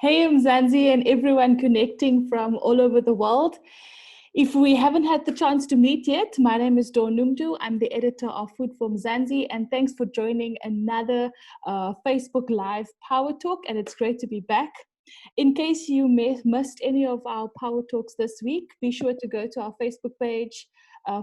Hey Mzansi and everyone connecting from all over the world. If we haven't had the chance to meet yet, my name is Dawn Noemdoe. I'm the editor of Food For Mzansi, and thanks for joining another Facebook Live Power Talk, and it's great to be back. In case you missed any of our Power Talks this week, be sure to go to our Facebook page,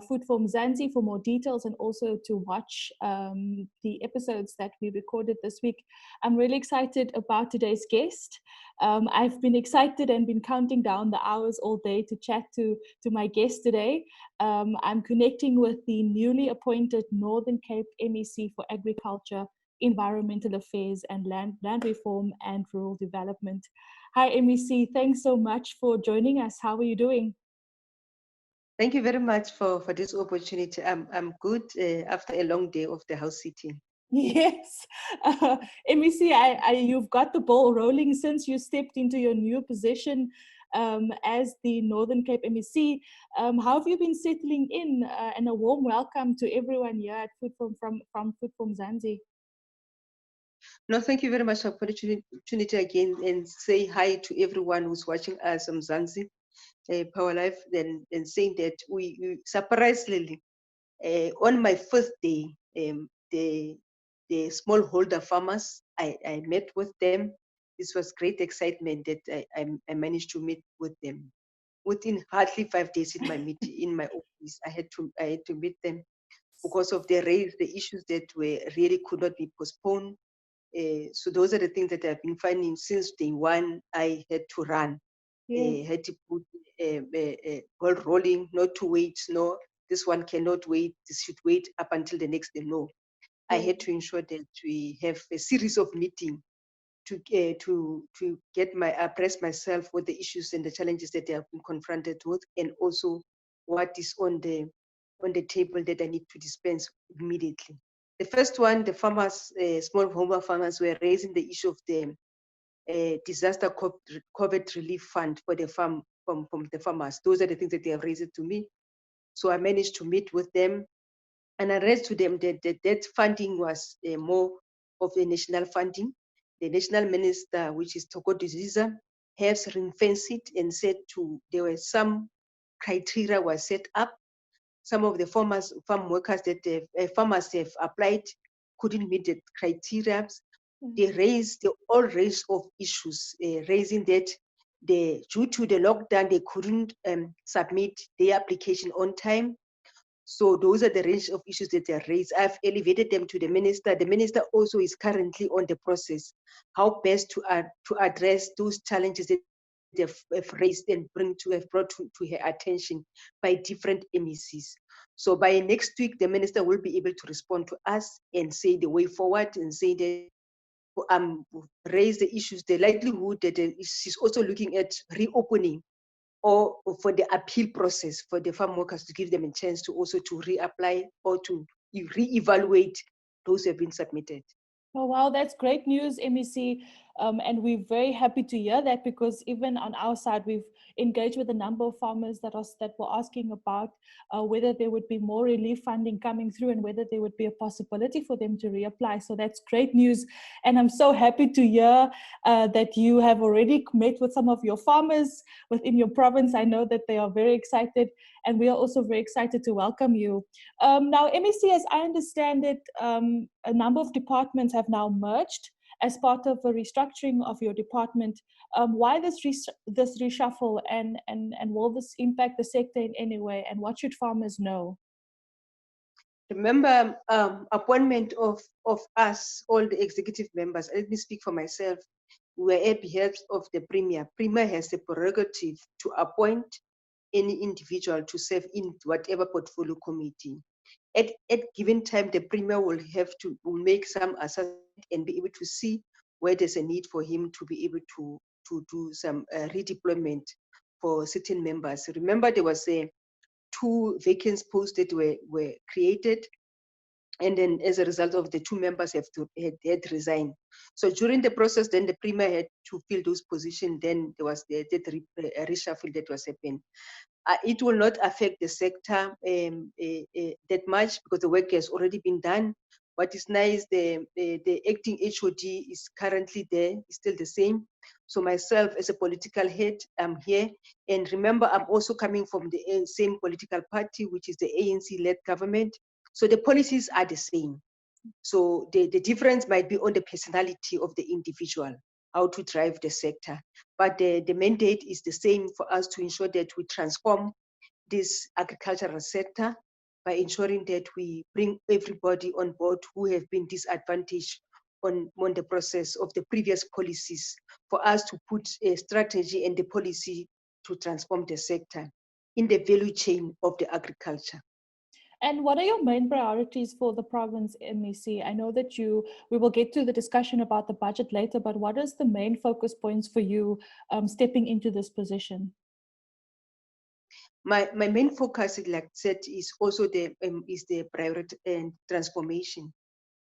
Food For Mzansi, for more details and also to watch the episodes that we recorded this week. I'm really excited about today's guest. I've been excited and been counting down the hours all day to chat to my guest today. I'm connecting with the newly appointed Northern Cape MEC for Agriculture, Environmental Affairs and Land Reform and Rural Development. Hi MEC, thanks so much for joining us. How are you doing? Thank you very much for this opportunity. I'm good after a long day of the house sitting. Yes, MEC, you've got the ball rolling since you stepped into your new position as the Northern Cape MEC. How have you been settling in? And a warm welcome to everyone here at Food from Food For Mzansi. No, thank you very much for the opportunity again, and say hi to everyone who's watching us on Mzansi Power Life, and saying that we surprisingly on my first day, the smallholder farmers, I met with them. This was great excitement that I managed to meet with them. Within hardly 5 days in my office, I had to meet them because of the issues that were really could not be postponed. So those are the things that I've been finding since day one. I had to run, had to put ball rolling, not to wait. No, this one cannot wait. This should wait up until the next day. No, I had to ensure that we have a series of meetings to get abreast myself with the issues and the challenges that they have been confronted with, and also what is on the table that I need to dispense immediately. The first one, the farmers, smallholder farmers, were raising the issue of the disaster COVID relief fund for the farm from the farmers. Those are the things that they have raised to me. So I managed to meet with them, and I raised to them that that funding was more of a national funding. The national minister, which is Toko Diziza, has ring-fenced it and said there were some criteria was set up. Some of the farm workers that farmers have applied couldn't meet the criteria. They all raised of issues, raising that due to the lockdown, they couldn't submit their application on time. So those are the range of issues that are raised. I've elevated them to the minister. The minister also is currently on the process, how best to address those challenges that have raised and have brought to her attention by different MECs. So by next week, the minister will be able to respond to us and say the way forward, and say that raise the issues, the likelihood that she's also looking at reopening or for the appeal process for the farm workers, to give them a chance to also to reapply or to reevaluate those who have been submitted. Oh, wow, that's great news, MEC. And we're very happy to hear that, because even on our side, we've engaged with a number of farmers that were asking about whether there would be more relief funding coming through and whether there would be a possibility for them to reapply. So that's great news. And I'm so happy to hear that you have already met with some of your farmers within your province. I know that they are very excited, and we are also very excited to welcome you. Now, MEC, as I understand it, a number of departments have now merged as part of a restructuring of your department. Why this reshuffle, and will this impact the sector in any way, and what should farmers know? Remember, appointment of us, all the executive members, let me speak for myself, we are at behalf of the Premier. Premier has the prerogative to appoint any individual to serve in whatever portfolio committee. At given time, the Premier will make some assessment and be able to see where there's a need for him to be able to do some redeployment for certain members. Remember, there was 2 vacant posts that were created, and then as a result of the 2 members had resigned. So during the process, then the Premier had to fill those positions. Then there was the reshuffle that was happening. It will not affect the sector that much, because the work has already been done. What is nice, the acting HOD is currently there, is still the same. So myself as a political head, I'm here. And remember, I'm also coming from the same political party, which is the ANC-led government. So the policies are the same. So the difference might be on the personality of the individual, how to drive the sector. But the mandate is the same for us to ensure that we transform this agricultural sector by ensuring that we bring everybody on board who have been disadvantaged on the process of the previous policies, for us to put a strategy and the policy to transform the sector in the value chain of the agriculture. And what are your main priorities for the province MEC? I know that we will get to the discussion about the budget later, but what is the main focus points for you stepping into this position? My main focus, like I said, is also the priority and transformation.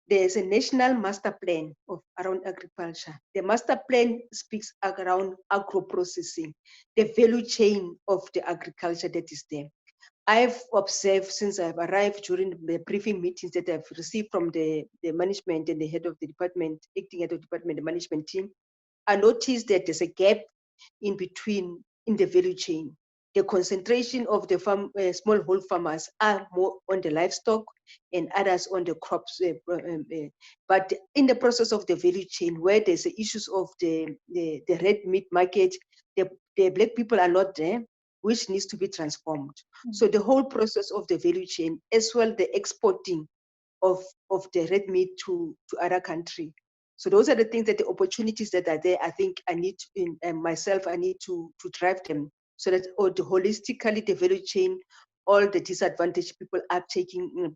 There's a national master plan around agriculture. The master plan speaks around agro-processing, the value chain of the agriculture that is there. I've observed since I've arrived during the briefing meetings that I've received from the management and the head of the department, acting head of the department, the management team, I noticed that there's a gap in between in the value chain. The concentration of the smallhold farmers are more on the livestock and others on the crops. But in the process of the value chain, where there's the issues of the red meat market, the black people are not there, which needs to be transformed. Mm-hmm. So the whole process of the value chain, as well the exporting of the red meat to other country. So those are the things, that the opportunities that are there, I think I need myself, I need to drive them, so that holistically the value chain, all the disadvantaged people are taking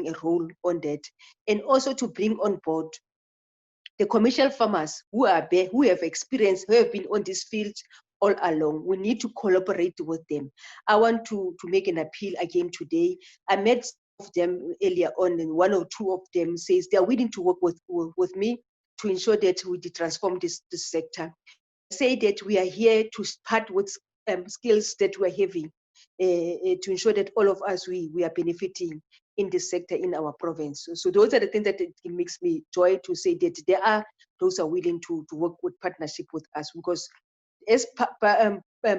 a role on that. And also to bring on board the commercial farmers who are there, who have experience, who have been on this field all along. We need to collaborate with them. I want to make an appeal again today. I met of them earlier on, and one or two of them says they are willing to work with me to ensure that we transform this sector. I say that we are here to start with skills that we're having to ensure that all of us, we are benefiting in this sector in our province. So those are the things that it makes me joy to say that there are those are willing to work with partnership with us, because as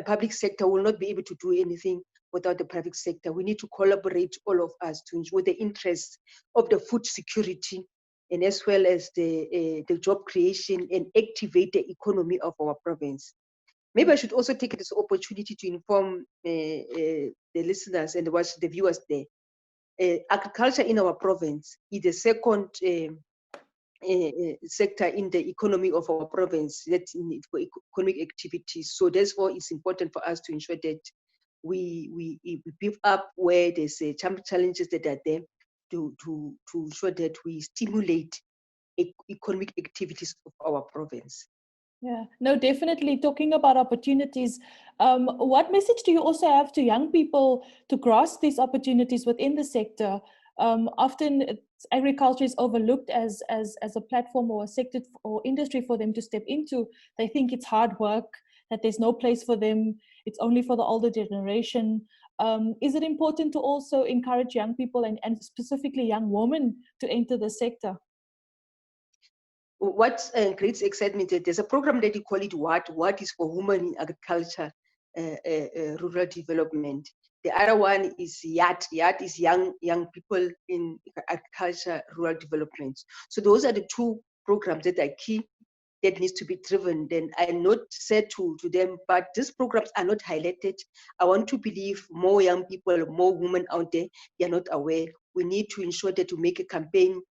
public sector will not be able to do anything without the private sector. We need to collaborate, all of us, to ensure the interests of the food security, and as well as the job creation and activate the economy of our province. Maybe I should also take this opportunity to inform the listeners and the viewers there. Agriculture in our province is the second sector in the economy of our province, that's in for economic activities. So therefore, it's important for us to ensure that we beef up where there's challenges that are there, to ensure that we stimulate economic activities of our province. Yeah, no, definitely. Talking about opportunities, what message do you also have to young people to grasp these opportunities within the sector? Often agriculture is overlooked as a platform or a sector or industry for them to step into. They think it's hard work, that there's no place for them, it's only for the older generation. Is it important to also encourage young people and specifically young women to enter the sector? What creates excitement, there's a program that you call it what is for women in agriculture, rural development. The other one is YAT is young people in agriculture, rural development. So those are the two programs that are key, that needs to be driven. Then I not said to them, but these programs are not highlighted. I want to believe more young people, more women out there, they are not aware. We need to ensure that we make a campaign,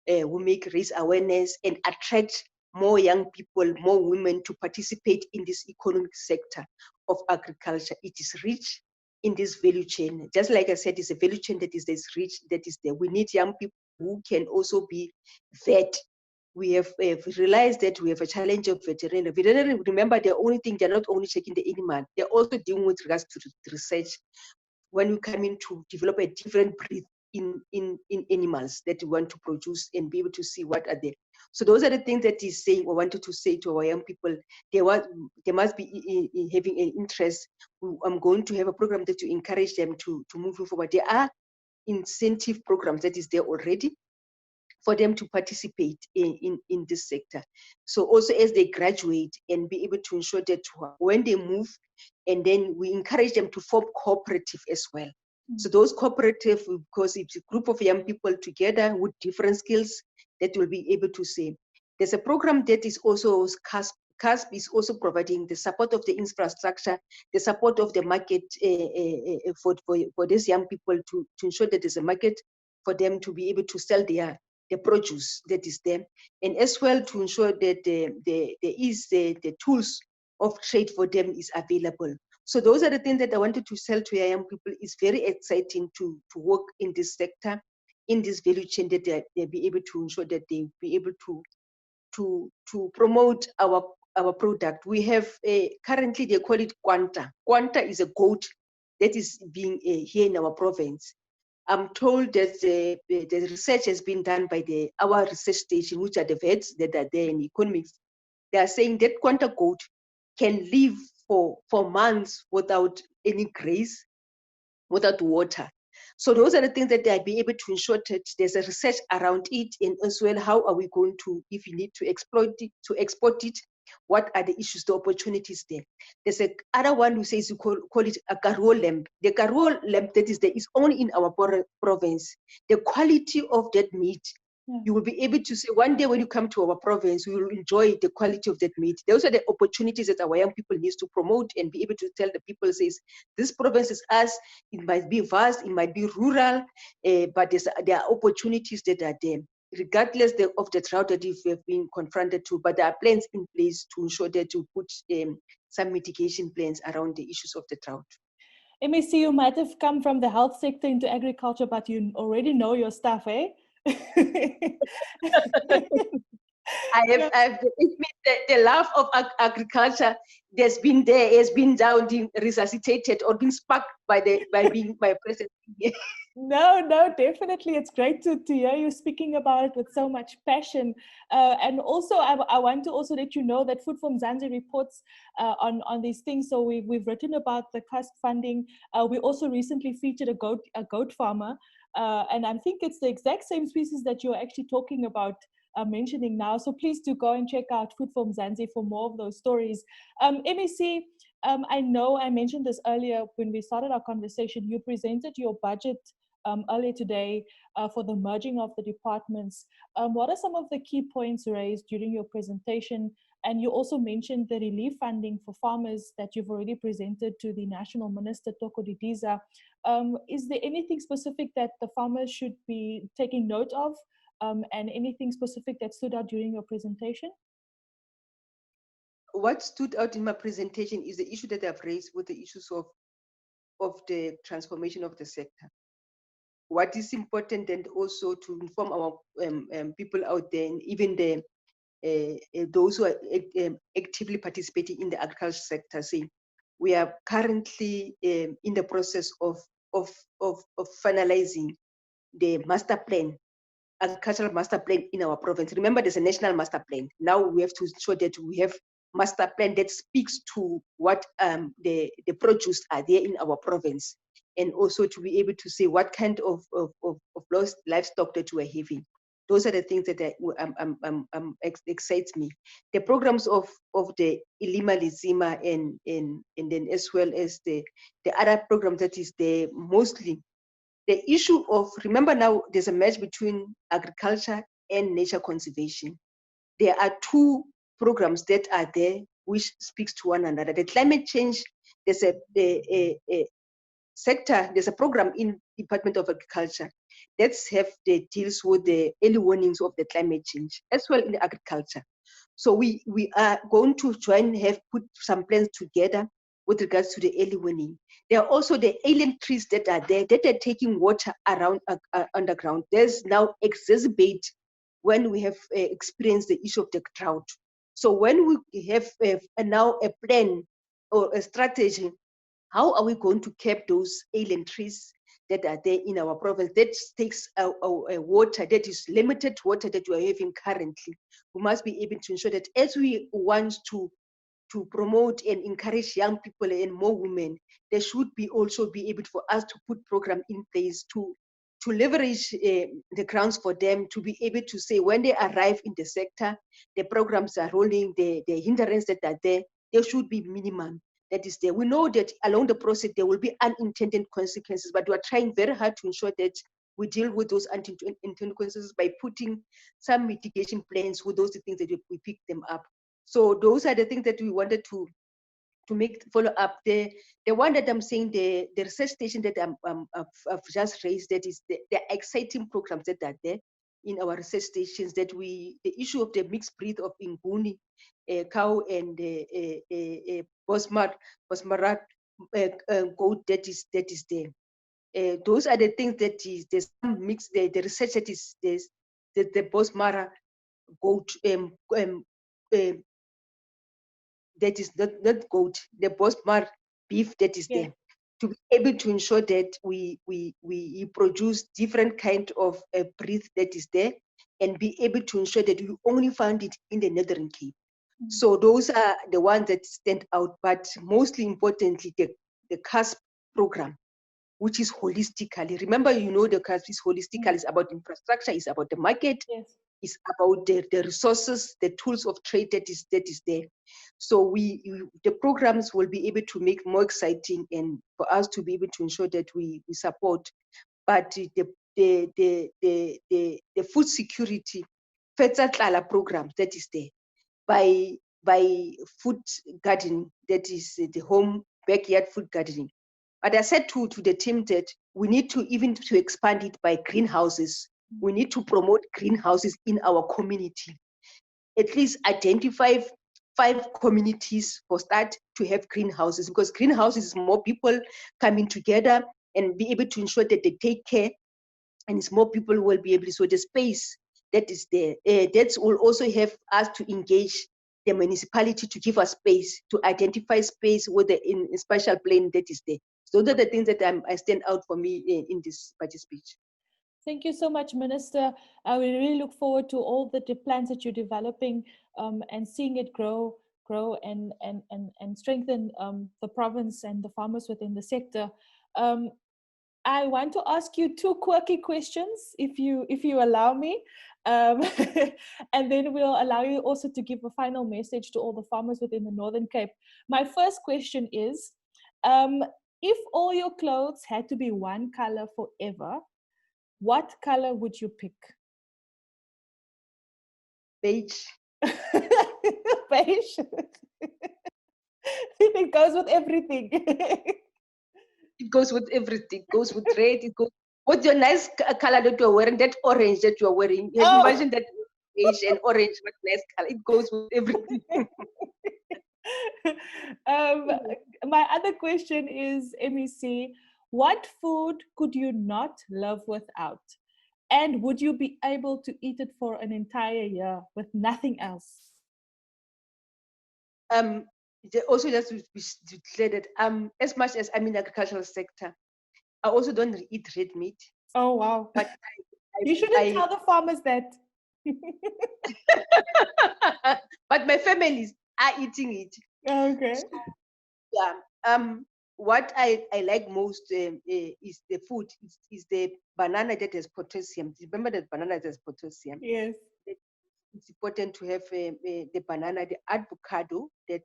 we raise awareness and attract more young people, more women to participate in this economic sector of agriculture. It is rich in this value chain. Just like I said, it's a value chain that is rich, that is there. We need young people who can also be vet. We have realized that we have a challenge of veterinary. Veterinary, remember, the only thing, they're not only checking the animal, they're also dealing with regards to research. When we come in to develop a different breed in animals that we want to produce and be able to see what are there. So those are the things that he's saying, or wanted to say to our young people. They must be having an interest. I'm going to have a program that to encourage them to move forward. There are incentive programs that is there already for them to participate in this sector. So also as they graduate and be able to ensure that when they move, and then we encourage them to form cooperative as well. So those cooperative, because it's a group of young people together with different skills that will be able to say. There's a program that is also CASP. CASP is also providing the support of the infrastructure, the support of the market for these young people to ensure that there's a market for them to be able to sell the produce that is there, and as well to ensure that the tools of trade for them is available. So those are the things that I wanted to sell to young people. It's very exciting to work in this sector, in this value chain, that they be able to ensure that they be able to promote our product. We have currently they call it Quanta. Quanta is a goat that is being here in our province. I'm told that the research has been done by our research station, which are the vets that are there in economics. They are saying that Quanta goat can live for months without any graze, without water. So those are the things that they'll be able to ensure that there's a research around it, and as well, how are we going to, if you need to exploit it, to export it, what are the issues, the opportunities there? There's a other one who says you call it a Garuo lamb. The Garuo lamb that is there is only in our province. The quality of that meat, you will be able to say one day when you come to our province, we will enjoy the quality of that meat. Those are the opportunities that our young people need to promote and be able to tell the people, says, this province is us. It might be vast, it might be rural, but there are opportunities that are there, regardless of the drought that we have been confronted to, but there are plans in place to ensure that you put some mitigation plans around the issues of the drought. MEC, you might have come from the health sector into agriculture, but you already know your stuff, eh? I've the love of agriculture has been down, resuscitated, or been sparked by being my presence here. No, definitely. It's great to hear you speaking about it with so much passion. And also, I want to also let you know that Food for Mzansi reports on these things. So we've written about the CASP funding. We also recently featured a goat farmer. And I think it's the exact same species that you're actually talking about, mentioning now. So please do go and check out Food for Mzansi for more of those stories. MEC, I know I mentioned this earlier when we started our conversation. You presented your budget earlier today for the merging of the departments. What are some of the key points raised during your presentation? And you also mentioned the relief funding for farmers that you've already presented to the National Minister, Toko Didiza. Is there anything specific that the farmers should be taking note of, and anything specific that stood out during your presentation? What stood out in my presentation is the issue that I've raised with the issues of the transformation of the sector. What is important, and also to inform our people out there, and even those who are actively participating in the agriculture sector, say we are currently in the process of finalizing the master plan, agricultural master plan in our province. Remember, there's a national master plan. Now we have to ensure that we have master plan that speaks to what the produce are there in our province, and also to be able to say what kind of lost livestock that we're having. Those are the things that excites me. The programs of the Ilima Lizima, and then as well as the other program that is there, mostly the issue of, remember now there's a match between agriculture and nature conservation. There are two programs that are there which speaks to one another. The climate change, there's a sector, there's a program in Department of Agriculture that's the deals with the early warnings of the climate change, as well in agriculture. So we are going to try and put some plans together with regards to the early warning. There are also the alien trees that are there that are taking water around underground. There's now exacerbate when we have experienced the issue of the drought. So when we have now a plan or a strategy, how are we going to keep those alien trees that are there in our province that takes water, that is limited water that we are having currently? We must be able to ensure that as we want to promote and encourage young people and more women, there should be also be able for us to put program in place to to leverage the grounds for them to be able to say when they arrive in the sector, the programs are rolling, the hindrances that are there should be minimum. That is there. We know that along the process there will be unintended consequences, but we are trying very hard to ensure that we deal with those unintended consequences by putting some mitigation plans with those things that we pick them up. So those are the things that we wanted to make follow up. The one that I'm saying, the research station that I've just raised, that is the exciting programs that are there in our research stations, that the issue of the mixed breed of Inguni cow and Bosmarat goat that is there. Those are the things that there's some mix, the research that is there's the Bosmara goat that is not goat, the Bosmar beef that is there, to be able to ensure that we produce different kind of breed that is there, and be able to ensure that we only find it in the Northern Cape. So those are the ones that stand out, but mostly importantly, the CASP program, which is holistically. Remember, the CASP is holistically, it's about infrastructure, it's about the market, it's about the resources, the tools of trade that is there. So the programs will be able to make more exciting, and for us to be able to ensure that we support. But the food security, Fetsatlala program that is there, by food gardening, that is the home backyard food gardening. But I said to the team that we need to expand it by greenhouses. We need to promote greenhouses in our community. At least identify 5 communities for start to have greenhouses, because greenhouses is more people coming together and be able to ensure that they take care, and it's more people who will be able to, so the space that is there, that will also have us to engage the municipality to give us space, to identify space with in special plan that is there. So those are the things that I stand out for me in this budget speech. Thank you so much, Minister. We really look forward to all the plans that you're developing and seeing it grow and strengthen the province and the farmers within the sector. I want to ask you 2 quirky questions, if you allow me, and then we'll allow you also to give a final message to all the farmers within the Northern Cape. My first question is, if all your clothes had to be one color forever, what color would you pick? Beige. Beige? It goes with everything. It goes with everything. It goes with red. It goes with your nice color that you're wearing, that orange that you're wearing. You imagine that beige and orange, what nice color. It goes with everything. My other question is, MEC, what food could you not live without? And would you be able to eat it for an entire year with nothing else? Also, just to be declare that as much as I'm in the agricultural sector, I also don't eat red meat. Oh, wow. But you shouldn't tell the farmers that. But my families are eating it. Okay. So, yeah. What I like most is the food. Is the banana that has potassium. Remember that banana has potassium. Yes. It's important to have the banana, the avocado that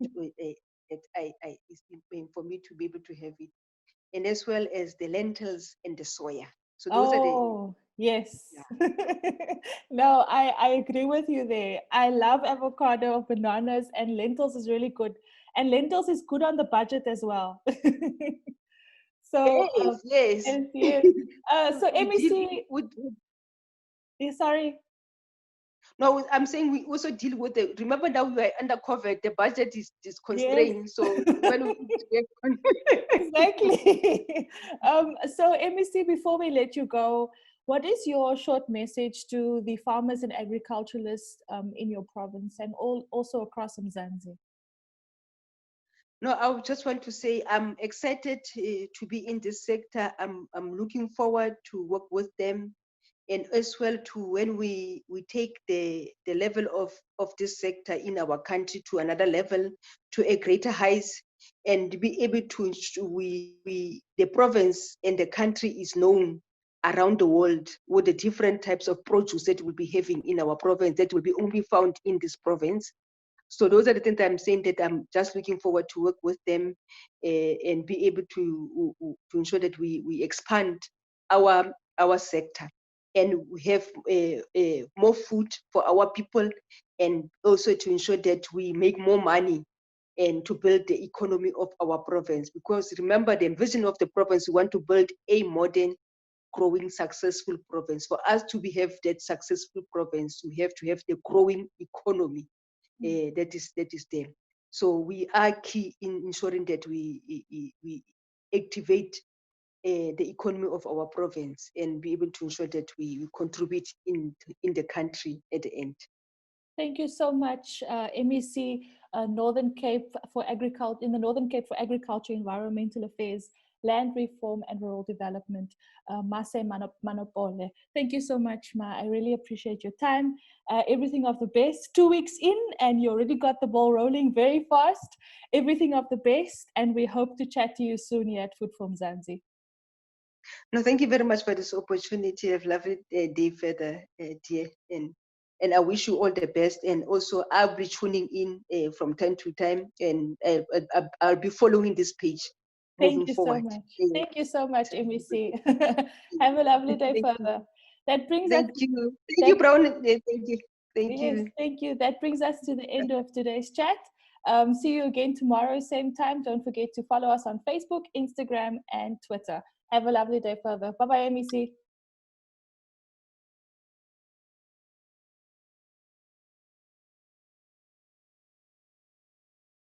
is for me to be able to have it, and as well as the lentils and the soya. So those are the. Yes. Yeah. No, I agree with you there. I love avocado, bananas, and lentils is really good. And lentils is good on the budget as well. So yes. Yes. So MEC, sorry. No, I'm saying we also deal with the. Remember that we are under COVID. The budget is constrained. Yes. So when we exactly. So MEC, before we let you go, what is your short message to the farmers and agriculturalists in your province and also across Mzansi? No, I just want to say I'm excited to be in this sector. I'm looking forward to work with them, and as well to when we take the level of this sector in our country to another level, to a greater heights, and be able to the province and the country is known around the world with the different types of produce that we'll be having in our province that will be only found in this province. So those are the things I'm saying that I'm just looking forward to work with them and be able to ensure that we expand our sector and we have more food for our people, and also to ensure that we make more money and to build the economy of our province. Because remember, the vision of the province, we want to build a modern, growing, successful province. For us to have that successful province, we have to have the growing economy that is there. So we are key in ensuring that we activate the economy of our province and be able to ensure that we contribute in the country at the end. Thank you so much, MEC, Northern Cape for Agriculture, in the Northern Cape for Agriculture, Environmental Affairs, Land Reform and Rural Development, Mase Manopole. Thank you so much, Ma. I really appreciate your time. Everything of the best. 2 weeks in and you already got the ball rolling very fast. Everything of the best, and we hope to chat to you soon here at Food for Mzansi. No, thank you very much for this opportunity. Have a lovely day further, dear. And I wish you all the best. And also, I'll be tuning in from time to time, and I'll be following this page moving Thank you so forward. much. Thank you so much, MEC. Yeah. Have a lovely day Thank you. further. That brings us. Thank you. Thank you, Brown. Thank you. Thank Yes, you. thank you. That brings us to the end of today's chat. See you again tomorrow, same time. Don't forget to follow us on Facebook, Instagram, and Twitter. Have a lovely day further. Bye-bye, MEC.